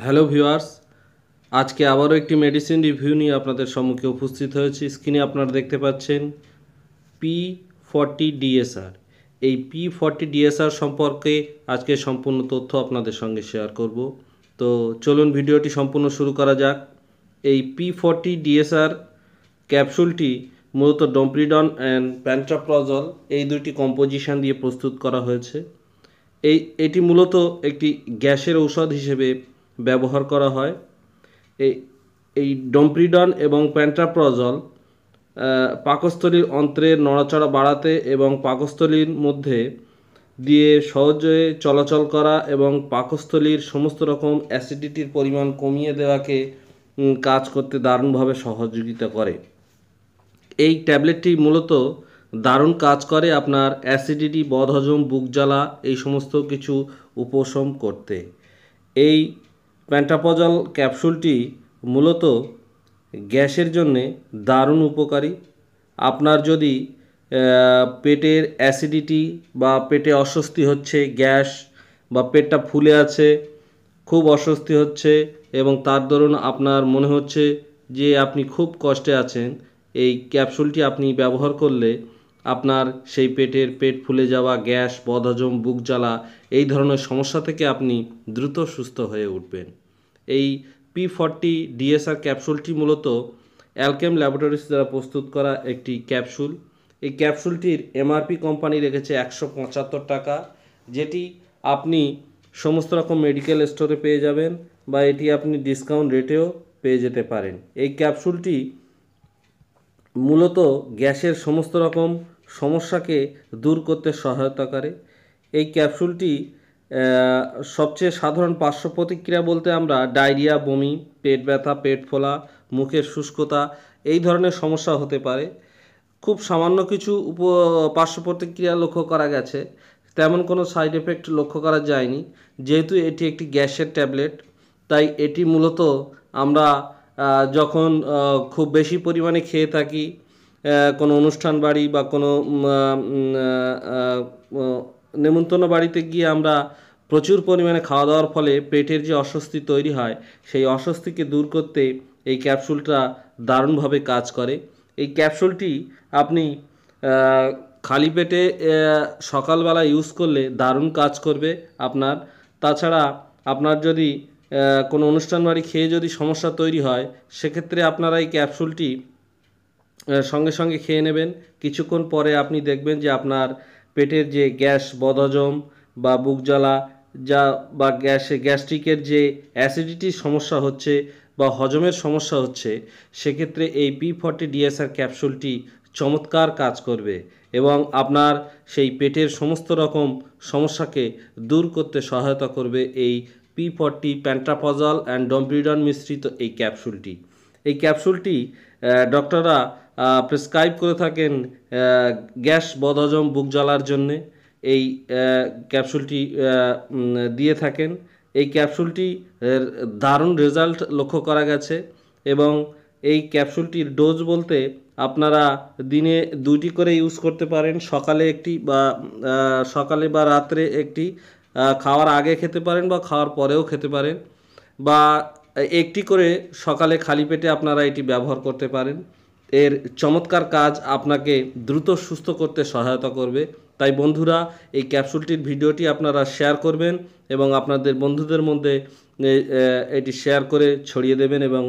Hello viewers, আজকে আবারও একটি মেডিসিন রিভিউ নিয়ে আপনাদের সম্মুখে উপস্থিত হয়েছি। স্ক্রিনে আপনারা দেখতে পাচ্ছেন P40DSR। এই P40DSR সম্পর্কে আজকে সম্পূর্ণ তথ্য আপনাদের সঙ্গে শেয়ার করব। তো চলুন ভিডিওটি সম্পূর্ণ শুরু করা যাক। এই P40DSR ক্যাপসুলটি মূলত ডোমপ্রিডন অ্যান্ড প্যান্ট্রাপ্রজল এই দুটি কম্পোজিশন দিয়ে প্রস্তুত করা হয়েছে। এটি মূলত একটি গ্যাসের ঔষধ হিসেবে ব্যবহার করা হয়। এই ডোমপ্রিডন এবং প্যান্ট্রাপ্রজল পাকস্থলীর অন্ত্রের নড়াচড়া বাড়াতে এবং পাকস্থলীর মধ্যে দিয়ে সহজে চলাচল করা এবং পাকস্থলীর সমস্ত রকম অ্যাসিডিটির পরিমাণ কমিয়ে দেওয়াকে কাজ করতে দারুণভাবে সহযোগিতা করে। এই ট্যাবলেটটি মূলত দারুণ কাজ করে আপনার অ্যাসিডিটি, বদহজম, বুক জ্বালা এই সমস্ত কিছু উপশম করতে। এই প্যান্ট্রাপ্রজল ক্যাপসুলটি মূলত গ্যাসের জন্যে দারুণ উপকারী। আপনার যদি পেটের অ্যাসিডিটি বা পেটে অস্বস্তি হচ্ছে, গ্যাস বা পেটটা ফুলে আছে, খুব অস্বস্তি হচ্ছে এবং তার দরুন আপনার মনে হচ্ছে যে আপনি খুব কষ্টে আছেন, এই ক্যাপসুলটি আপনি ব্যবহার করলে আপনার সেই পেট ফুলে যাওয়া, গ্যাস, বদহজম, বুক জ্বালা এই ধরনের সমস্যা থেকে আপনি দ্রুত সুস্থ হয়ে উঠবেন। এই P40DSR ক্যাপসুলটি মূলত অ্যালকেম ল্যাবরেটরিজ দ্বারা প্রস্তুত করা একটি ক্যাপসুল। এই ক্যাপসুলটির MRP কোম্পানি রেখেছে 175 টাকা, যেটি আপনি সমস্ত রকম মেডিকেল স্টোরে পেয়ে যাবেন বা এটি আপনি ডিসকাউন্ট রেটেও পেয়ে যেতে পারেন। এই ক্যাপসুলটি মূলত গ্যাসের সমস্ত রকম সমস্যাকে দূর করতে সহায়তা করে। এই ক্যাপসুলটি সবচেয়ে সাধারণ পার্শ্ব প্রতিক্রিয়া বলতে আমরা ডায়রিয়া, বমি, পেট ব্যথা, পেট ফোলা, মুখের শুষ্কতা এই ধরনের সমস্যা হতে পারে। খুব সামান্য কিছু পার্শ্ব প্রতিক্রিয়া লক্ষ্য করা গেছে, তেমন কোনো সাইড এফেক্ট লক্ষ্য করা যায়নি। যেহেতু এটি একটি গ্যাসের ট্যাবলেট, তাই এটি মূলত আমরা যখন খুব বেশি পরিমাণে খেয়ে থাকি, কোনো অনুষ্ঠান বাড়ি বা কোনো নেমন্তন্ন বাড়িতে গিয়ে আমরা প্রচুর পরিমাণে খাওয়া দাওয়ার ফলে পেটের যে অস্বস্তি তৈরি হয়, সেই অস্বস্তিকে দূর করতে এই ক্যাপসুলটা দারুণভাবে কাজ করে। এই ক্যাপসুলটি আপনি খালি পেটে সকালবেলা ইউজ করলে দারুণ কাজ করবে আপনার। তাছাড়া আপনার যদি কোনো অনুষ্ঠান বাড়ি খেয়ে যদি সমস্যা তৈরি হয়, সেক্ষেত্রে আপনারা এই ক্যাপসুলটি সঙ্গে সঙ্গে খেয়ে নেবেন। কিছুক্ষণ পরে আপনি দেখবেন যে আপনার পেটের যে গ্যাস, বদহজম বা বুক জ্বালা বা গ্যাস্ট্রিকের যে অ্যাসিডিটির সমস্যা হচ্ছে বা হজমের সমস্যা হচ্ছে, সেক্ষেত্রে এই P40DSR ক্যাপসুলটি চমৎকার কাজ করবে এবং আপনার সেই পেটের সমস্ত রকম সমস্যাকে দূর করতে সহায়তা করবে এই P40 প্যান্ট্রাপ্রজল অ্যান্ড ডোমপ্রিডন মিশ্রিত এই ক্যাপসুলটি। এই ক্যাপসুলটি ডক্টররা প্রেসক্রাইব করে থাকেন গ্যাস, বদহজম, বুক জ্বালার জন্যে এই ক্যাপসুলটি দিয়ে থাকেন। এই ক্যাপসুলটি দারুণ রেজাল্ট লক্ষ্য করা গেছে এবং এই ক্যাপসুলটির ডোজ বলতে আপনারা দিনে 2টি করে ইউজ করতে পারেন। সকালে বা রাত্রে একটি, খাওয়ার আগে খেতে পারেন বা খাওয়ার পরেও খেতে পারেন, বা একটি করে সকালে খালি পেটে আপনারা এটি ব্যবহার করতে পারেন। এর চমৎকার কাজ আপনাকে দ্রুত সুস্থ করতে সহায়তা করবে। তাই বন্ধুরা, এই ক্যাপসুলটির ভিডিওটি আপনারা শেয়ার করবেন এবং আপনাদের বন্ধুদের মধ্যে এটি শেয়ার করে ছড়িয়ে দেবেন এবং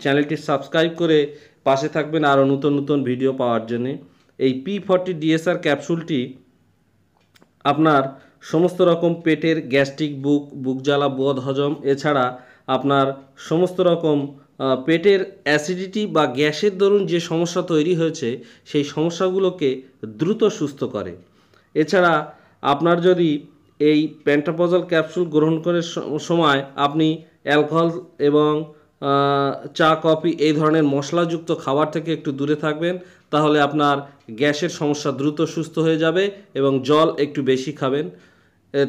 চ্যানেলটি সাবস্ক্রাইব করে পাশে থাকবেন আরও নতুন নতুন ভিডিও পাওয়ার জন্যে। এই P40DSR ক্যাপসুলটি আপনার সমস্ত রকম পেটের গ্যাস্ট্রিক, বুক জ্বালা, বদহজম, এছাড়া আপনার সমস্ত রকম পেটের অ্যাসিডিটি বা গ্যাসের দরুন যে সমস্যা তৈরি হয়েছে, সেই সমস্যাগুলোকে দ্রুত সুস্থ করে। এছাড়া আপনার যদি এই প্যান্ট্রাপ্রজল ক্যাপসুল গ্রহণ করার সময় আপনি অ্যালকোহল এবং চা, কফি এই ধরনের মশলাযুক্ত খাবার থেকে একটু দূরে থাকবেন, তাহলে আপনার গ্যাসের সমস্যা দ্রুত সুস্থ হয়ে যাবে এবং জল একটু বেশি খাবেন,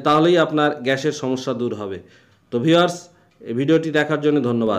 তাহলেই আপনার গ্যাসের সমস্যা দূর হবে। তো ভিউয়ার্স, এই ভিডিওটি দেখার জন্য ধন্যবাদ।